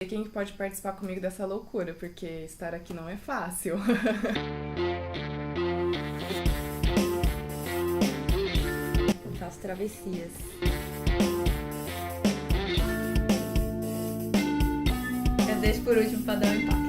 E quem que pode participar comigo dessa loucura, porque estar aqui não é fácil. Eu faço travessias. Eu deixo por último pra dar um impacto.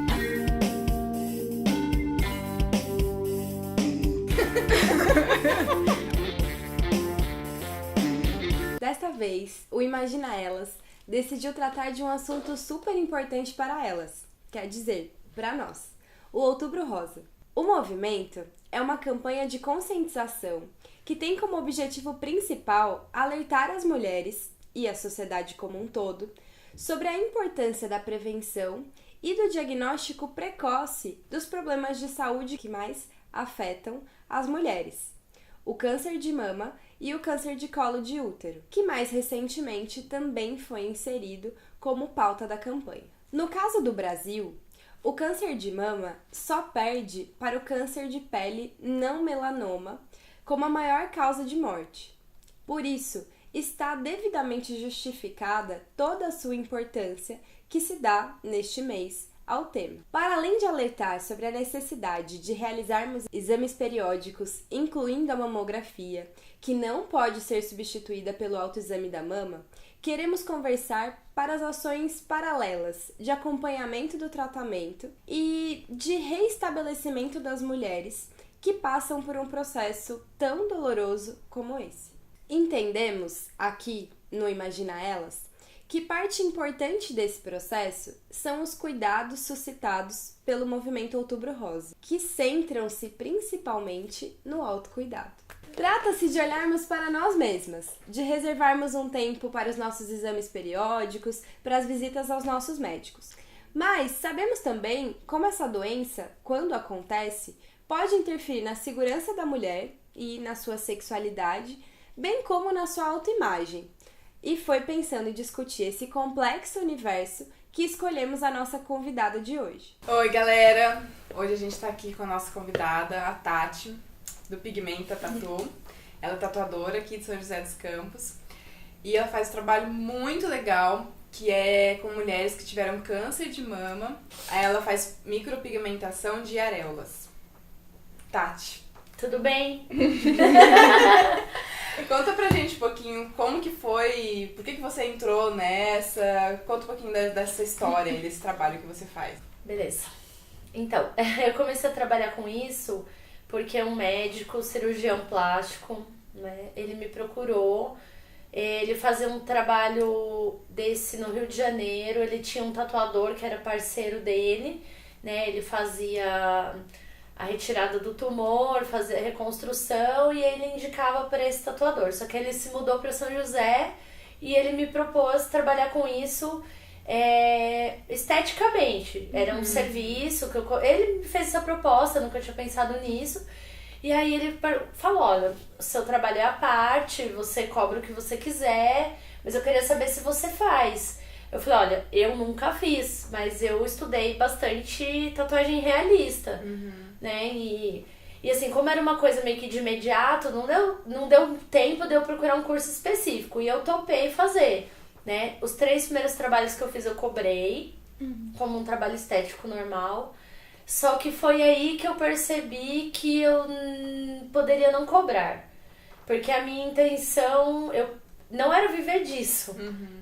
Desta vez, o Imagina Elas decidiu tratar de um assunto super importante para elas, quer dizer, para nós, o Outubro Rosa. O movimento é uma campanha de conscientização que tem como objetivo principal alertar as mulheres e a sociedade como um todo sobre a importância da prevenção e do diagnóstico precoce dos problemas de saúde que mais afetam as mulheres: o câncer de mama e o câncer de colo de útero, que mais recentemente também foi inserido como pauta da campanha. No caso do Brasil, o câncer de mama só perde para o câncer de pele não melanoma como a maior causa de morte. Por isso, está devidamente justificada toda a sua importância que se dá neste mês ao tema. Para além de alertar sobre a necessidade de realizarmos exames periódicos, incluindo a mamografia, que não pode ser substituída pelo autoexame da mama, queremos conversar para as ações paralelas de acompanhamento do tratamento e de reestabelecimento das mulheres que passam por um processo tão doloroso como esse. Entendemos aqui no Imagina Elas que parte importante desse processo são os cuidados suscitados pelo movimento Outubro Rosa, que centram-se principalmente no autocuidado. Trata-se de olharmos para nós mesmas, de reservarmos um tempo para os nossos exames periódicos, para as visitas aos nossos médicos. Mas sabemos também como essa doença, quando acontece, pode interferir na segurança da mulher e na sua sexualidade, bem como na sua autoimagem. E foi pensando em discutir esse complexo universo que escolhemos a nossa convidada de hoje. Oi, galera! Hoje a gente tá aqui com a nossa convidada, a Tati, do Pigmenta Tatu. Ela é tatuadora aqui de São José dos Campos. E ela faz um trabalho muito legal, que é com mulheres que tiveram câncer de mama. Aí ela faz micropigmentação de areolas. Tati. Tudo bem? Conta pra gente um pouquinho como que foi, por que você entrou nessa, conta um pouquinho dessa história e desse trabalho que você faz. Beleza. Então, eu comecei a trabalhar com isso porque um médico, cirurgião plástico, né, ele me procurou, ele fazia um trabalho desse no Rio de Janeiro, ele tinha um tatuador que era parceiro dele, né, ele fazia a retirada do tumor, fazer a reconstrução e ele indicava para esse tatuador. Só que ele se mudou para São José e ele me propôs trabalhar com isso esteticamente. Era um serviço que ele me fez essa proposta, eu nunca tinha pensado nisso. E aí ele falou, olha, o seu trabalho é à parte, você cobra o que você quiser, mas eu queria saber se você faz. Eu falei, olha, eu nunca fiz, mas eu estudei bastante tatuagem realista, né? E assim, como era uma coisa meio que de imediato, não deu tempo de eu procurar um curso específico. E eu topei fazer, né? Os 3 primeiros trabalhos que eu fiz eu cobrei, como um trabalho estético normal. Só que foi aí que eu percebi que eu poderia não cobrar. Porque a minha intenção, não era viver disso,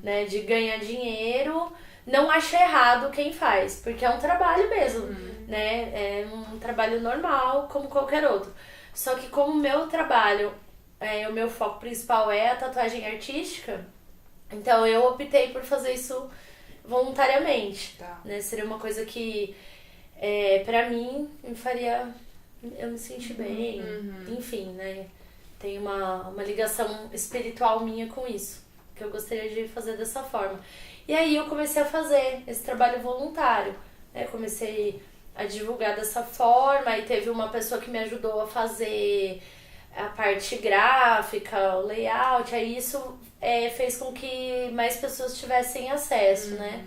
né? De ganhar dinheiro. Não acho errado quem faz, porque é um trabalho mesmo, né? É um trabalho normal, como qualquer outro. Só que como o meu trabalho, o meu foco principal é a tatuagem artística, então eu optei por fazer isso voluntariamente. Tá. Né? Seria uma coisa que, pra mim, me faria eu me sentir bem, enfim, né? Tem uma ligação espiritual minha com isso, que eu gostaria de fazer dessa forma. E aí eu comecei a fazer esse trabalho voluntário, né? Comecei a divulgar dessa forma, e teve uma pessoa que me ajudou a fazer a parte gráfica, o layout, aí isso fez com que mais pessoas tivessem acesso, né?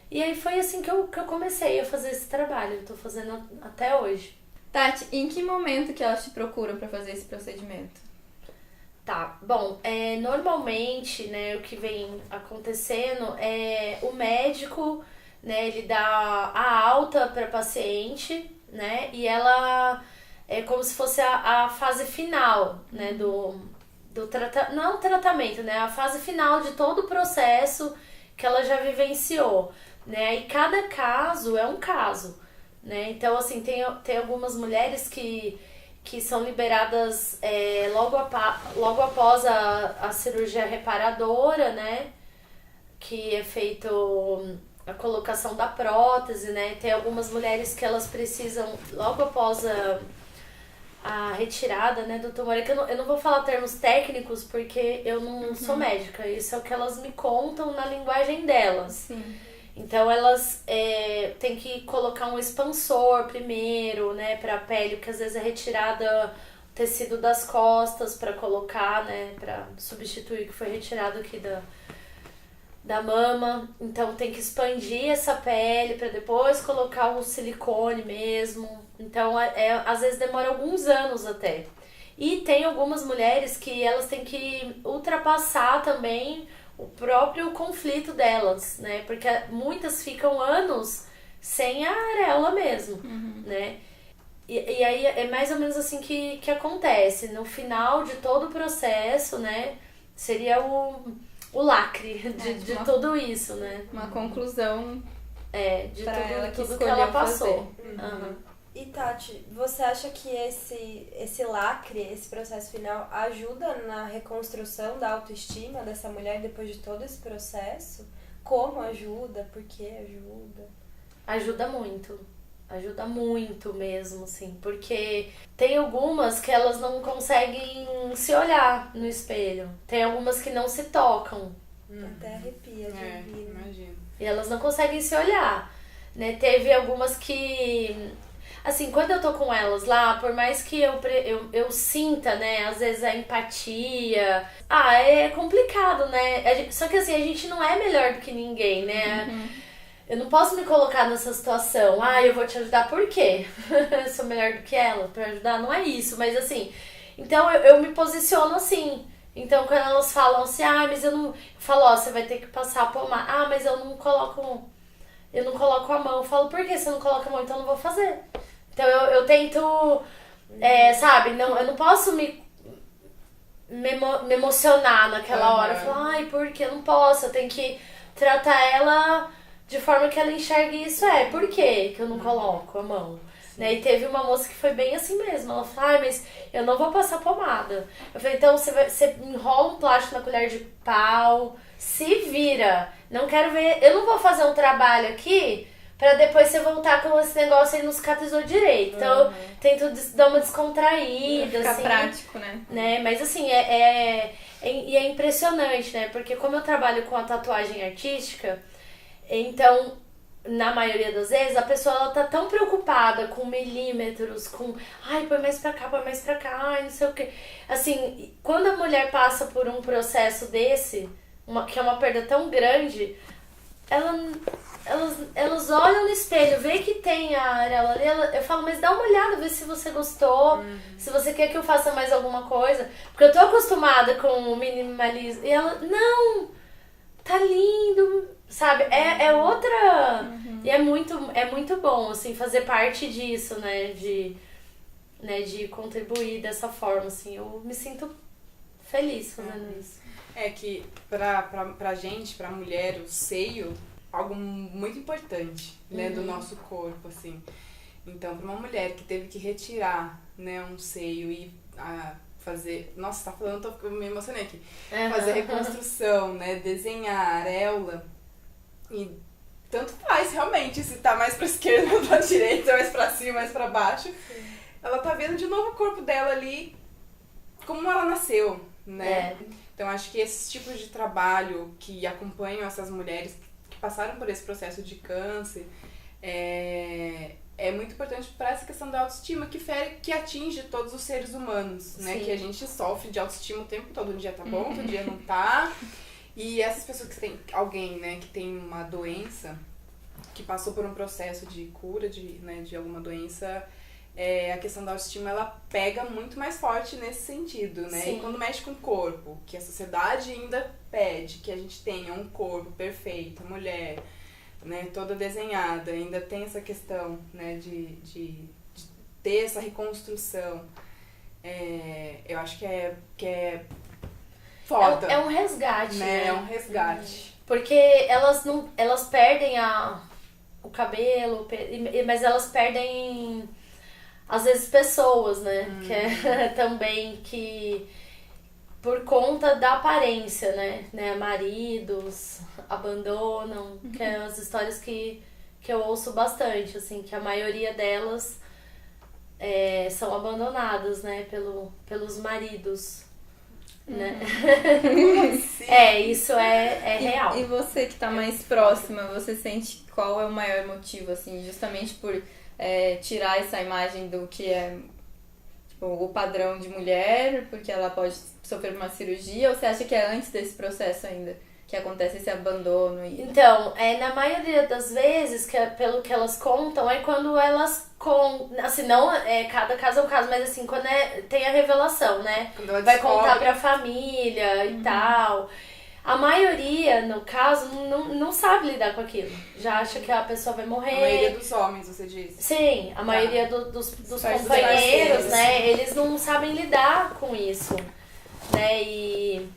E aí foi assim que eu comecei a fazer esse trabalho, eu tô fazendo até hoje. Tati, em que momento que elas te procuram pra fazer esse procedimento? Tá, bom, normalmente, né, o que vem acontecendo é o médico né? Ele dá a alta para paciente, né? E ela é como se fosse a fase final, né? Não tratamento, né? A fase final de todo o processo que ela já vivenciou, né? E cada caso é um caso, né? Então, assim, tem algumas mulheres que são liberadas logo após a cirurgia reparadora, né? Que é feito a colocação da prótese, né? Tem algumas mulheres que elas precisam, logo após a retirada, né, do tumor. É que eu não vou falar termos técnicos porque eu não sou médica. Isso é o que elas me contam na linguagem delas. Sim. Então elas têm que colocar um expansor primeiro, né, pra pele, que às vezes é retirada o tecido das costas pra colocar, né, pra substituir o que foi retirado aqui da mama. Então tem que expandir essa pele pra depois colocar o silicone mesmo. Então às vezes demora alguns anos até. E tem algumas mulheres que elas têm que ultrapassar também o próprio conflito delas, né? Porque muitas ficam anos sem a areola mesmo, né? E aí é mais ou menos assim que acontece. No final de todo o processo, né? Seria o lacre de tudo isso, né? Uma conclusão de pra ela tudo que escolheu ela passou. E Tati, você acha que esse lacre, esse processo final, ajuda na reconstrução da autoestima dessa mulher depois de todo esse processo? Como ajuda? Por que ajuda? Ajuda muito mesmo, assim, porque tem algumas que elas não conseguem se olhar no espelho, tem algumas que não se tocam. Até arrepia de ouvir. Imagino. E elas não conseguem se olhar, né? Teve algumas que, assim, quando eu tô com elas lá, por mais que eu sinta, né, às vezes a empatia, é complicado, né? Só que assim, a gente não é melhor do que ninguém, né? Eu não posso me colocar nessa situação. Eu vou te ajudar por quê? Eu sou melhor do que ela pra ajudar? Não é isso, mas assim... Então eu me posiciono assim. Então quando elas falam assim, mas eu não... Eu falo, você vai ter que passar a pomada. Mas eu não coloco a mão. Eu falo, por que você não coloca a mão? Então eu não vou fazer. Então eu tento, sabe? Não, eu não posso me emocionar naquela hora. Eu falo, por que eu não posso? Eu tenho que tratar ela... de forma que ela enxergue isso. Por que eu não coloco a mão? Né? E teve uma moça que foi bem assim mesmo. Ela falou, mas eu não vou passar pomada. Eu falei, então você enrola um plástico na colher de pau, se vira. Não quero ver, eu não vou fazer um trabalho aqui pra depois você voltar com esse negócio aí não cicatrizou direito. Então eu tento dar uma descontraída, ficar assim. prático, né? Mas assim, é impressionante, né? Porque como eu trabalho com a tatuagem artística, então, na maioria das vezes, a pessoa ela tá tão preocupada com milímetros, com põe mais pra cá, não sei o que. Assim, quando a mulher passa por um processo desse, que é uma perda tão grande, elas olham no espelho, vê que tem a areola ali, eu falo, mas dá uma olhada, vê se você gostou, se você quer que eu faça mais alguma coisa. Porque eu tô acostumada com o minimalismo. E ela, não, tá lindo. Sabe, é outra... E é muito bom, assim, fazer parte disso, né? De contribuir dessa forma, assim. Eu me sinto feliz fazendo isso. É que pra gente, pra mulher, o seio é algo muito importante, né? Do nosso corpo, assim. Então, pra uma mulher que teve que retirar, né, um seio e fazer... Nossa, tá falando, eu me emocionei aqui. Fazer reconstrução, né? Desenhar areola... E tanto faz, realmente, se tá mais pra esquerda ou pra direita, mais pra cima, mais pra baixo. Ela tá vendo de novo o corpo dela ali, como ela nasceu, né? Então, acho que esses tipos de trabalho que acompanham essas mulheres que passaram por esse processo de câncer é muito importante para essa questão da autoestima que atinge todos os seres humanos, né? Que a gente sofre de autoestima o tempo todo. Um dia tá bom, outro dia não tá. E essas pessoas que têm alguém, né, que tem uma doença, que passou por um processo de cura de alguma doença, a questão da autoestima, ela pega muito mais forte nesse sentido, né? Sim. E quando mexe com o corpo, que a sociedade ainda pede que a gente tenha um corpo perfeito, mulher, né, toda desenhada, ainda tem essa questão, né, de ter essa reconstrução. Eu acho que é foda. É um resgate, né? É um resgate. Porque elas perdem o cabelo, mas elas perdem, às vezes, pessoas, né? Que é também que, por conta da aparência, né? Maridos abandonam, que é as histórias que eu ouço bastante, assim, que a maioria delas são abandonadas, né? Pelos maridos. Né? Isso é real. E você que tá mais próxima, você sente qual é o maior motivo, assim, justamente por tirar essa imagem do que é tipo, o padrão de mulher, porque ela pode sofrer uma cirurgia, ou você acha que é antes desse processo ainda que acontece esse abandono? Então, na maioria das vezes, pelo que elas contam, é quando elas assim, não cada caso é um caso, mas assim, quando tem a revelação, né? Vai contar pra família e tal. A maioria, no caso, não sabe lidar com aquilo. Já acha que a pessoa vai morrer. A maioria dos homens, você disse? Sim, a maioria dos companheiros, né? Eles não sabem lidar com isso, né? E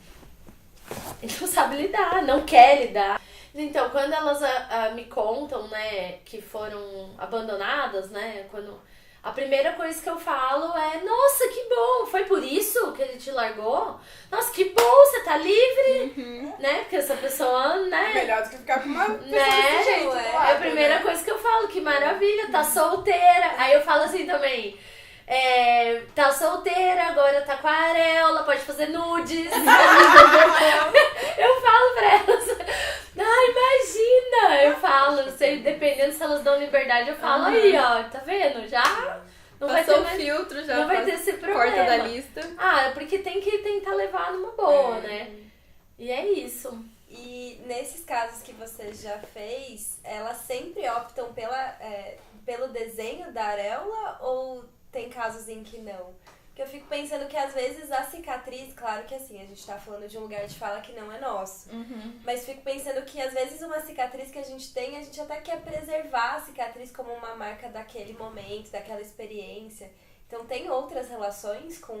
não sabe lidar, não quer lidar. Então, quando elas me contam, né, que foram abandonadas, né, a primeira coisa que eu falo é: nossa, que bom, foi por isso que ele te largou? Nossa, que bom, você tá livre, né, porque essa pessoa, né... Melhor do que ficar com uma pessoa desse jeito, é a primeira coisa que eu falo, que maravilha, tá solteira. Aí eu falo assim também: tá solteira, agora tá com a areola, pode fazer nudes. Eu falo pra elas: imagina! Eu falo, dependendo se elas dão liberdade, eu falo: aí, ó, tá vendo? Já não vai ter mais, filtro, já não vai ter esse problema. Porta da lista. Porque tem que tentar levar numa boa, né? E é isso. E nesses casos que você já fez, elas sempre optam pelo desenho da areola ou tem casos em que não? Porque eu fico pensando que às vezes a cicatriz, claro que assim, a gente tá falando de um lugar de fala que não é nosso. Mas fico pensando que às vezes uma cicatriz que a gente tem, a gente até quer preservar a cicatriz como uma marca daquele momento, daquela experiência. Então tem outras relações com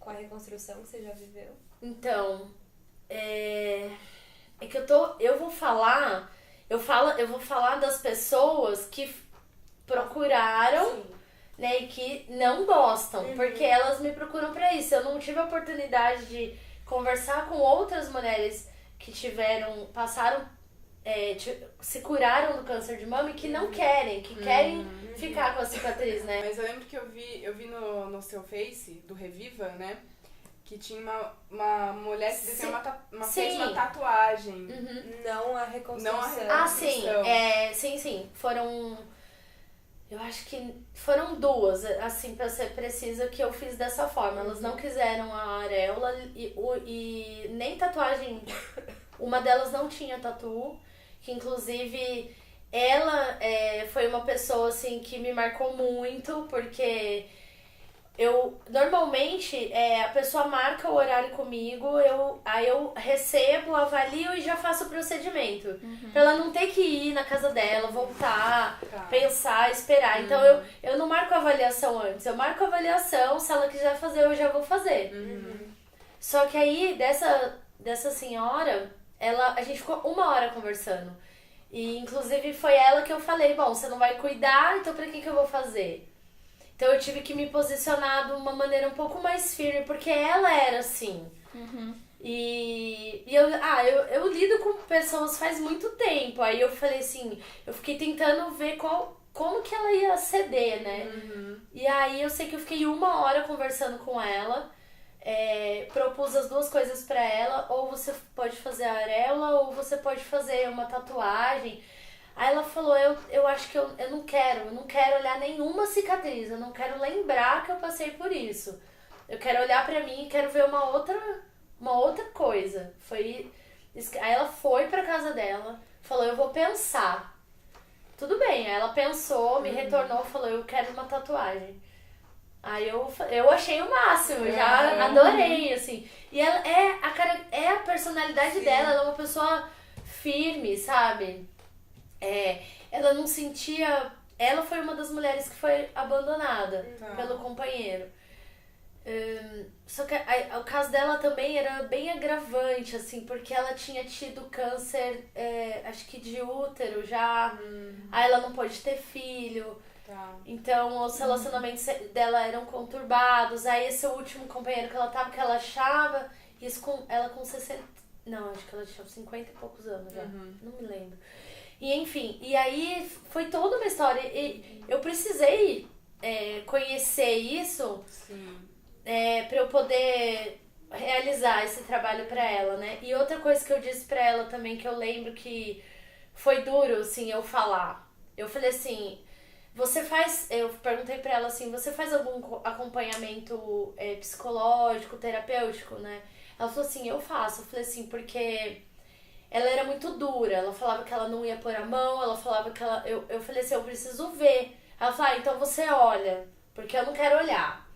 a reconstrução que você já viveu? Então, que eu vou falar das pessoas que procuraram. Sim. Né, e que não gostam, porque elas me procuram pra isso. Eu não tive a oportunidade de conversar com outras mulheres que se curaram do câncer de mama e que não querem, que querem ficar com a cicatriz, né? Mas eu lembro que eu vi no seu Face, do Reviva, né, que tinha uma mulher que fez uma tatuagem. Não a reconstrução. Sim. Eu acho que foram duas, assim, pra ser precisa, que eu fiz dessa forma. Elas não quiseram a areola e nem tatuagem. Uma delas não tinha tatu, que inclusive ela foi uma pessoa, assim, que me marcou muito, porque normalmente, a pessoa marca o horário comigo, aí eu recebo, avalio e já faço o procedimento. Pra ela não ter que ir na casa dela, voltar, pensar, esperar. Então eu não marco a avaliação antes, eu marco a avaliação, se ela quiser fazer, eu já vou fazer. Só que aí, dessa senhora, a gente ficou 1 hora conversando. E inclusive foi ela que eu falei: bom, você não vai cuidar, então pra que eu vou fazer? Então eu tive que me posicionar de uma maneira um pouco mais firme, porque ela era assim. E eu lido com pessoas faz muito tempo. Aí eu falei assim, eu fiquei tentando ver como que ela ia ceder, né? E aí eu sei que eu fiquei 1 hora conversando com ela. Propus as duas coisas pra ela: ou você pode fazer a areola, ou você pode fazer uma tatuagem. Aí ela falou: eu acho que eu não quero olhar nenhuma cicatriz, eu não quero lembrar que eu passei por isso. Eu quero olhar pra mim e quero ver uma outra coisa. Aí ela foi pra casa dela, falou: eu vou pensar. Tudo bem, aí ela pensou, me retornou, falou: eu quero uma tatuagem. Aí eu achei o máximo, já adorei, assim. E ela a personalidade dela, ela é uma pessoa firme, sabe? ela não sentia... Ela foi uma das mulheres que foi abandonada pelo companheiro. Só que o caso dela também era bem agravante, assim, porque ela tinha tido câncer, acho que de útero já. Aí ela não pôde ter filho. Então os relacionamentos dela eram conturbados. Aí esse último companheiro que ela tava, que ela achava, isso ela com 60... Não, acho que ela tinha 50 e poucos anos já. Não me lembro. E enfim, e aí foi toda uma história. E eu precisei conhecer isso pra eu poder realizar esse trabalho pra ela, né? E outra coisa que eu disse pra ela também, que eu lembro que foi duro, assim, eu falar. Eu falei assim, eu perguntei pra ela assim, você faz algum acompanhamento psicológico, terapêutico, né? Ela falou assim, eu faço. Eu falei assim, porque ela era muito dura, ela falava que ela não ia pôr a mão, ela falava que ela... Eu falei assim, eu preciso ver. Ela falou, então você olha, porque eu não quero olhar.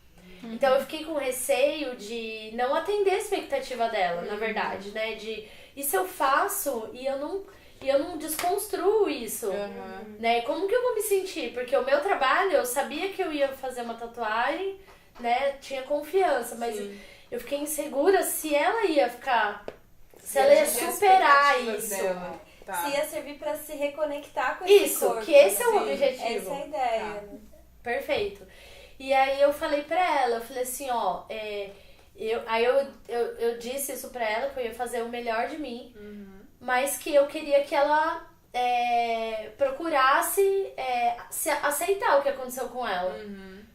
Então eu fiquei com receio de não atender a expectativa dela, na verdade, né? E se eu faço e eu não desconstruo isso, né? Como que eu vou me sentir? Porque o meu trabalho, eu sabia que eu ia fazer uma tatuagem, né? Tinha confiança, mas eu fiquei insegura se ela ia ficar... Se ela ia superar isso. Se ia servir pra se reconectar com esse isso, corpo. Que esse é o objetivo. Essa é a ideia. Né? Perfeito. E aí eu falei pra ela, eu falei assim, ó, eu disse isso pra ela, que eu ia fazer o melhor de mim, mas que eu queria que ela procurasse aceitar o que aconteceu com ela.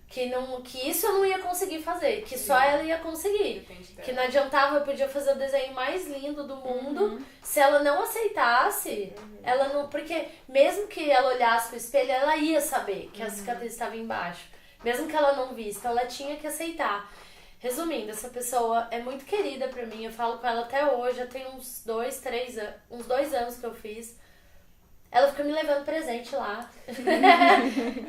Que isso eu não ia conseguir fazer, que só ela ia conseguir. Que não adiantava, eu podia fazer o desenho mais lindo do mundo, se ela não aceitasse, ela não... Porque mesmo que ela olhasse pro espelho, ela ia saber que a cicatriz estava embaixo. Mesmo que ela não visse, então ela tinha que aceitar. Resumindo, essa pessoa é muito querida pra mim, eu falo com ela até hoje, já tem uns 2 anos que eu fiz. Ela fica me levando presente lá.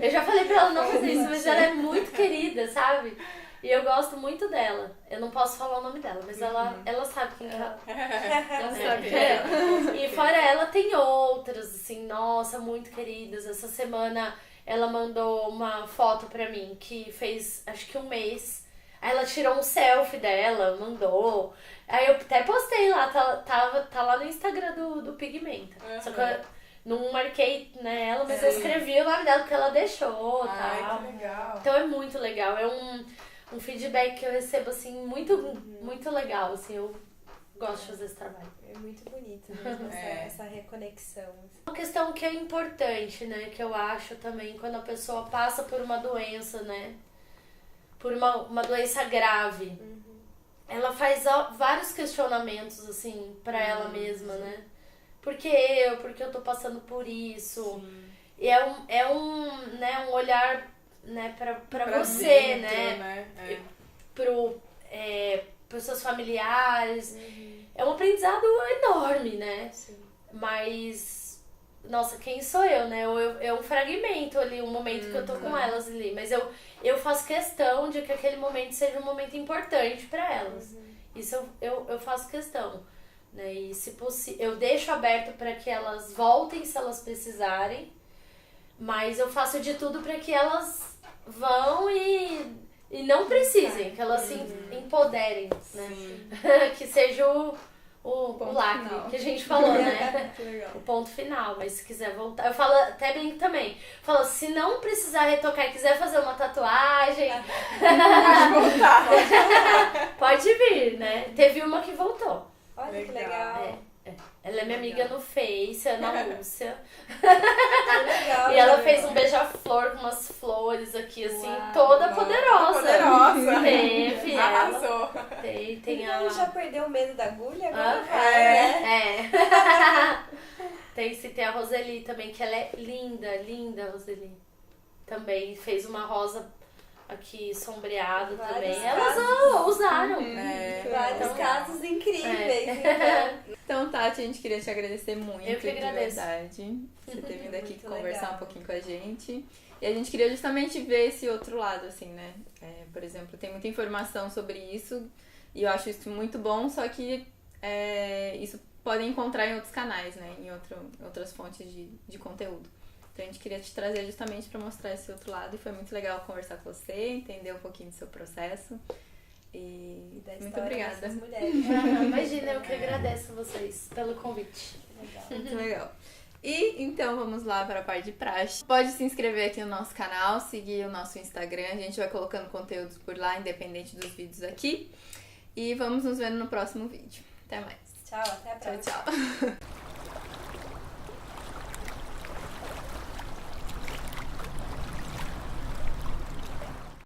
Eu já falei pra ela não fazer isso, mas ela é muito querida, sabe? E eu gosto muito dela. Eu não posso falar o nome dela, mas ela sabe quem que ela Ela sabe quem é. E fora ela, tem outras, assim, nossa, muito queridas. Essa semana ela mandou uma foto pra mim que fez, acho que 1 mês. Aí ela tirou um selfie dela, mandou. Aí eu até postei lá, tá lá no Instagram do Pigmenta. Só que eu não marquei, né, ela, mas eu escrevi o nome dela que ela deixou, tá? Que legal. Então é muito legal. É um feedback que eu recebo, assim, muito legal, assim, eu gosto de fazer esse trabalho. É muito bonito mesmo essa reconexão. Uma questão que é importante, né, que eu acho também, quando a pessoa passa por uma doença, né, por uma doença grave, ela faz vários questionamentos, assim, pra ela mesma, né? Por que eu tô passando por isso? E é um olhar, né, pra você, dentro, né? Pros seus familiares. É um aprendizado enorme, né? Mas, nossa, quem sou eu, né? É um fragmento ali, um momento que eu tô com elas ali. Mas eu faço questão de que aquele momento seja um momento importante pra elas. Isso eu faço questão. Né? E se possível, eu deixo aberto para que elas voltem se elas precisarem, mas eu faço de tudo para que elas vão e não precisem, que elas se empoderem, né? Que seja o lacre final. Que a gente falou, né? O ponto final, mas se quiser voltar, eu falo até bem também, falo, se não precisar retocar e quiser fazer uma tatuagem, Pode voltar. Pode vir, né? Teve uma que voltou. Olha que legal. Ela é minha amiga no Face, Ana Lúcia. Que legal. E ela fez um beija-flor com umas flores aqui, assim, toda poderosa. Poderosa. Teve ela. Arrasou. Tem Ela a... já perdeu o medo da agulha? Agora Tem a Roseli também, que ela é linda, a Roseli. Também fez uma rosa aqui sombreado também. Elas usaram. Vários casos incríveis. Então, Tati, a gente queria te agradecer muito. Eu que agradeço. De verdade. Você ter vindo aqui Muito conversar legal. um pouquinho com a gente. E a gente queria justamente ver esse outro lado, assim, né? Por exemplo, tem muita informação sobre isso e eu acho isso muito bom, só que isso podem encontrar em outros canais, né? Em outras fontes de conteúdo. Então a gente queria te trazer justamente para mostrar esse outro lado e foi muito legal conversar com você, entender um pouquinho do seu processo. E Da muito história obrigada. dessas mulheres. Imagina, eu que agradeço vocês pelo convite. Legal. Muito legal. E então vamos lá para a parte de praxe. Pode se inscrever aqui no nosso canal, seguir o nosso Instagram. A gente vai colocando conteúdos por lá, independente dos vídeos aqui. E vamos nos ver no próximo vídeo. Até mais. Tchau, até a próxima. Tchau, tchau.